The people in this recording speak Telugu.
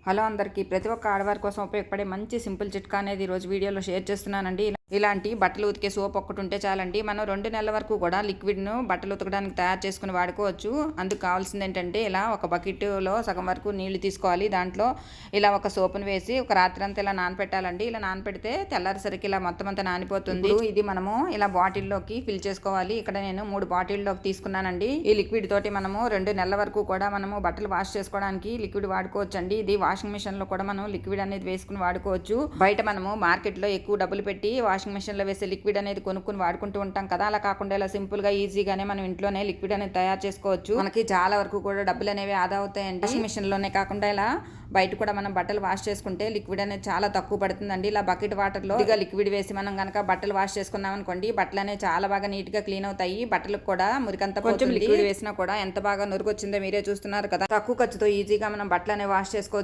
హలో అందరికీ, ప్రతి ఒక్క ఆడవారి కోసం ఉపయోగపడే మంచి సింపుల్ చిట్కా అనేది ఈరోజు వీడియోలో షేర్ చేస్తున్నానండి. ఇలాంటి బట్టలు ఉతికే సోప్ ఒక్కటి ఉంటే చాలండి. మనం 2 నెలల వరకు కూడా లిక్విడ్ను బట్టలు ఉతకడానికి తయారు చేసుకుని వాడుకోవచ్చు. అందుకు కావాల్సింది ఏంటంటే, ఇలా ఒక బకెట్లో సగం వరకు నీళ్లు తీసుకోవాలి. దాంట్లో ఇలా ఒక సోపును వేసి ఒక రాత్రి అంతా ఇలా నానపెట్టాలండి. ఇలా నానపెడితే తెల్లారేసరికి ఇలా మొత్తం అంతా నానిపోతుంది. ఇది మనము ఇలా బాటిల్లోకి ఫిల్ చేసుకోవాలి. ఇక్కడ నేను 3 బాటిల్లోకి తీసుకున్నానండి. ఈ లిక్విడ్ తోటి మనము 2 నెలల వరకు కూడా మనము బట్టలు వాష్ చేసుకోవడానికి లిక్విడ్ వాడుకోవచ్చు అండి. ఇది వాషింగ్ మిషన్ లో కూడా మనం లిక్విడ్ అనేది వేసుకుని వాడుకోవచ్చు. బయట మనము మార్కెట్ లో ఎక్కువ డబ్బులు పెట్టి వాషింగ్ మిషన్ లో వేసే లిక్విడ్ అనేది కొనుక్కుని వాడుకుంటూ ఉంటాం కదా. అలా కాకుండా ఇలా సింపుల్ గా ఈజీగానే మనం ఇంట్లోనే లిక్విడ్ అనేది తయారు చేసుకోవచ్చు. మనకి చాలా వరకు కూడా డబ్బులు అనేవి ఆదా అవుతాయండి. వాషింగ్ మిషన్ లోనే కాకుండా ఇలా బయట కూడా మనం బట్టలు వాష్ చేసుకుంటే లిక్విడ్ అనేది చాలా తక్కువ పడుతుందండి. ఇలా బకెట్ వాటర్ లో లిక్విడ్ వేసి మనం కనుక బట్టలు వాష్ చేసుకున్నాం అనుకోండి, బట్టలు అనేవి చాలా బాగా నీట్ గా క్లీన్ అవుతాయి. బట్టలకు కూడా మురికంతా కొంచెం లిక్విడ్ వేసినా కూడా ఎంత బాగా నురుగు వచ్చిందో మీరే చూస్తున్నారు కదా. తక్కువ ఖర్చుతో ఈజీగా మనం బట్టలు అనేవి వాష్ చేసుకోవచ్చు.